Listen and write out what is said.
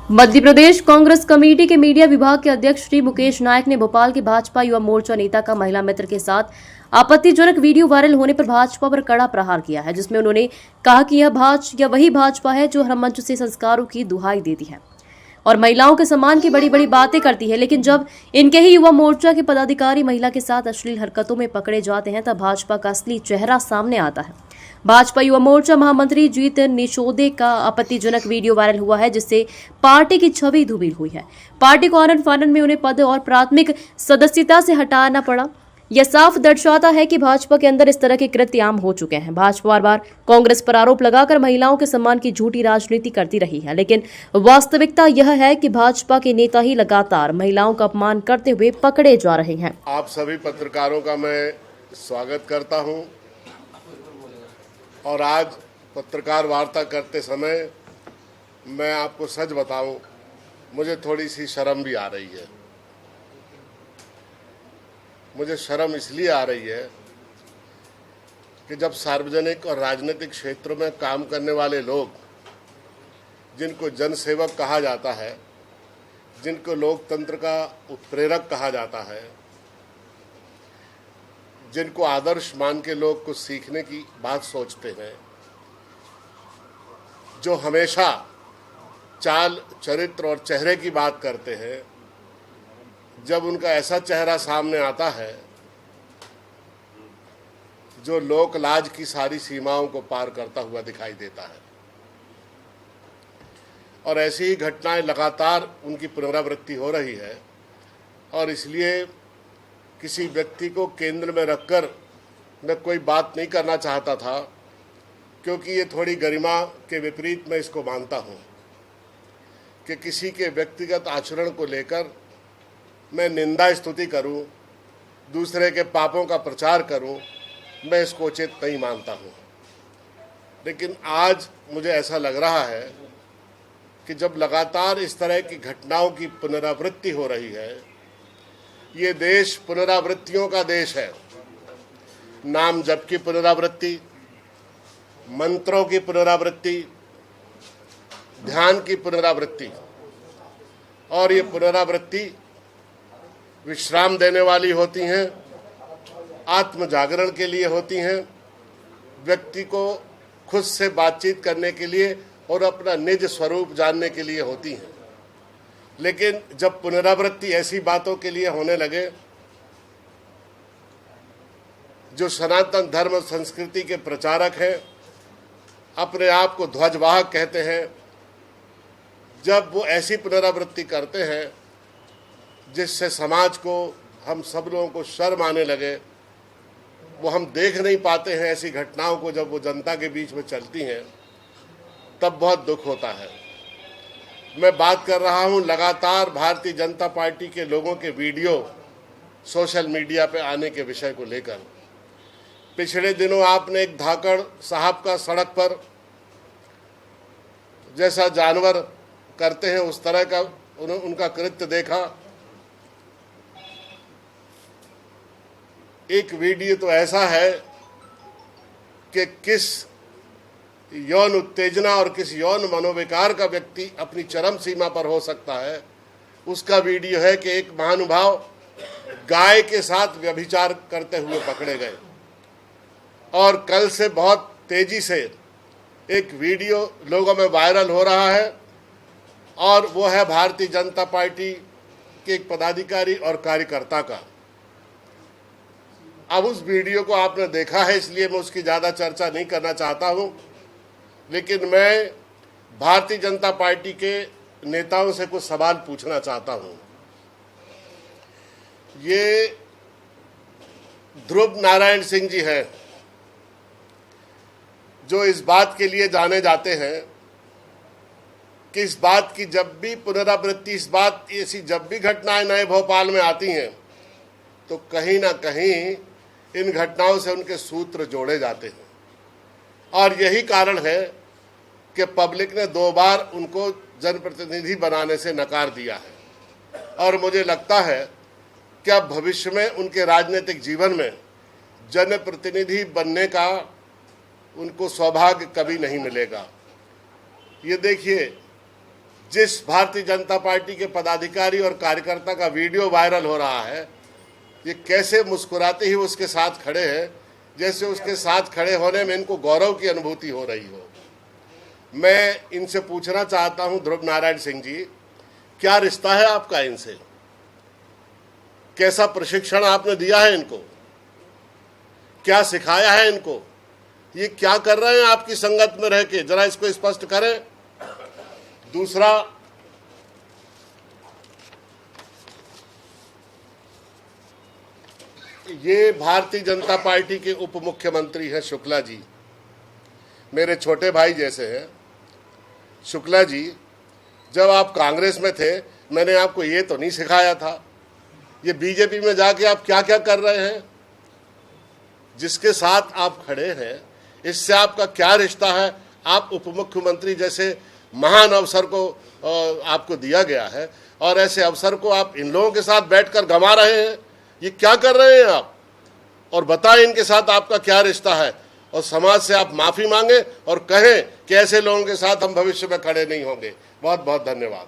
Madhya Pradesh Congress committee के media विभाग के अध्यक्ष श्री मुकेश नायक ने भोपाल के भाजपा युवा मोर्चा नेता का महिला मित्र के साथ आपत्तिजनक वीडियो वायरल होने पर भाजपा पर कड़ा प्रहार किया है, जिसमें उन्होंने कहा कि यह वही भाजपा है जो हर मंच से संस्कारों की दुहाई देती है और महिलाओं के सम्मान की बड़ी बड़ी बातें करती है, लेकिन जब इनके ही युवा मोर्चा के पदाधिकारी महिला के साथ अश्लील हरकतों में पकड़े जाते हैं तब भाजपा का असली चेहरा सामने आता है। भाजपा युवा मोर्चा महामंत्री जीत निशोदे का आपत्तिजनक वीडियो वायरल हुआ है, जिससे पार्टी की छवि धूमिल हुई है। पार्टी को आनन फानन में उन्हें पद और प्राथमिक सदस्यता से हटाना पड़ा। यह साफ दर्शाता है कि भाजपा के अंदर इस तरह के कृत्य आम हो चुके हैं। भाजपा बार बार कांग्रेस पर आरोप लगाकर महिलाओं के सम्मान की झूठी राजनीति करती रही है, लेकिन वास्तविकता यह है कि भाजपा के नेता ही लगातार महिलाओं का अपमान करते हुए पकड़े जा रहे हैं। आप सभी पत्रकारों का मैं स्वागत करता हूं और आज पत्रकार वार्ता करते समय मैं आपको सच बताऊं, मुझे थोड़ी सी शर्म भी आ रही है। मुझे शर्म इसलिए आ रही है कि जब सार्वजनिक और राजनीतिक क्षेत्रों में काम करने वाले लोग, जिनको जनसेवक कहा जाता है, जिनको लोकतंत्र का उत्प्रेरक कहा जाता है, जिनको आदर्श मान के लोग कुछ सीखने की बात सोचते हैं, जो हमेशा चाल, चरित्र और चेहरे की बात करते हैं, जब उनका ऐसा चेहरा सामने आता है जो लोक लाज की सारी सीमाओं को पार करता हुआ दिखाई देता है, और ऐसी ही घटनाएं लगातार उनकी पुनरावृत्ति हो रही है। और इसलिए किसी व्यक्ति को केंद्र में रखकर मैं कोई बात नहीं करना चाहता था, क्योंकि ये थोड़ी गरिमा के विपरीत मैं इसको मानता हूँ कि किसी के व्यक्तिगत आचरण को लेकर मैं निंदा स्तुति करूं, दूसरे के पापों का प्रचार करूं, मैं इसको उचित नहीं मानता हूं। लेकिन आज मुझे ऐसा लग रहा है कि जब लगातार इस तरह की घटनाओं की पुनरावृत्ति हो रही है, ये देश पुनरावृत्तियों का देश है। नाम जप की पुनरावृत्ति, मंत्रों की पुनरावृत्ति, ध्यान की पुनरावृत्ति, और ये पुनरावृत्ति विश्राम देने वाली होती हैं, आत्म जागरण के लिए होती हैं, व्यक्ति को खुद से बातचीत करने के लिए और अपना निज स्वरूप जानने के लिए होती हैं। लेकिन जब पुनरावृत्ति ऐसी बातों के लिए होने लगे जो सनातन धर्म और संस्कृति के प्रचारक हैं, अपने आप को ध्वजवाहक कहते हैं, जब वो ऐसी पुनरावृत्ति करते हैं जिससे समाज को, हम सब लोगों को शर्म आने लगे, वो हम देख नहीं पाते हैं ऐसी घटनाओं को, जब वो जनता के बीच में चलती हैं, तब बहुत दुख होता है। मैं बात कर रहा हूं लगातार भारतीय जनता पार्टी के लोगों के वीडियो सोशल मीडिया पे आने के विषय को लेकर। पिछले दिनों आपने एक धाकड़ साहब का सड़क पर जैसा जानवर करते हैं उस तरह का उनका कृत्य देखा। एक वीडियो तो ऐसा है कि किस यौन उत्तेजना और किस यौन मनोविकार का व्यक्ति अपनी चरम सीमा पर हो सकता है, उसका वीडियो है कि एक महानुभाव गाय के साथ व्यभिचार करते हुए पकड़े गए। और कल से बहुत तेजी से एक वीडियो लोगों में वायरल हो रहा है, और वो है भारतीय जनता पार्टी के एक पदाधिकारी और कार्यकर्ता का। अब उस वीडियो को आपने देखा है, इसलिए मैं उसकी ज़्यादा चर्चा नहीं करना चाहता हूं, लेकिन मैं भारतीय जनता पार्टी के नेताओं से कुछ सवाल पूछना चाहता हूं। ये ध्रुव नारायण सिंह जी हैं, जो इस बात के लिए जाने जाते हैं कि इस बात की जब भी पुनरावृत्ति, इस बात ऐसी जब भी घटनाएं नए भोपाल में आती हैं, तो कहीं ना कहीं इन घटनाओं से उनके सूत्र जोड़े जाते हैं। और यही कारण है कि पब्लिक ने 2 बार उनको जनप्रतिनिधि बनाने से नकार दिया है। और मुझे लगता है कि अब भविष्य में उनके राजनीतिक जीवन में जनप्रतिनिधि बनने का उनको सौभाग्य कभी नहीं मिलेगा। ये देखिए, जिस भारतीय जनता पार्टी के पदाधिकारी और कार्यकर्ता का वीडियो वायरल हो रहा है, ये कैसे मुस्कुराते ही उसके साथ खड़े हैं, जैसे उसके साथ खड़े होने में इनको गौरव की अनुभूति हो रही हो। मैं इनसे पूछना चाहता हूं, ध्रुव नारायण सिंह जी, क्या रिश्ता है आपका इनसे? कैसा प्रशिक्षण आपने दिया है इनको? क्या सिखाया है इनको? ये क्या कर रहे हैं आपकी संगत में रह के? जरा इसको स्पष्ट करें। दूसरा, ये भारतीय जनता पार्टी के उप मुख्यमंत्री हैं शुक्ला जी, मेरे छोटे भाई जैसे हैं। शुक्ला जी, जब आप कांग्रेस में थे मैंने आपको ये तो नहीं सिखाया था। ये बीजेपी में जाके आप क्या क्या कर रहे हैं? जिसके साथ आप खड़े हैं, इससे आपका क्या रिश्ता है? आप उप मुख्यमंत्री जैसे महान अवसर को आपको दिया गया है और ऐसे अवसर को आप इन लोगों के साथ बैठकर गंवा रहे हैं। ये क्या कर रहे हैं आप? और बताएं इनके साथ आपका क्या रिश्ता है, और समाज से आप माफी मांगे और कहें कि ऐसे लोगों के साथ हम भविष्य में खड़े नहीं होंगे। बहुत बहुत धन्यवाद।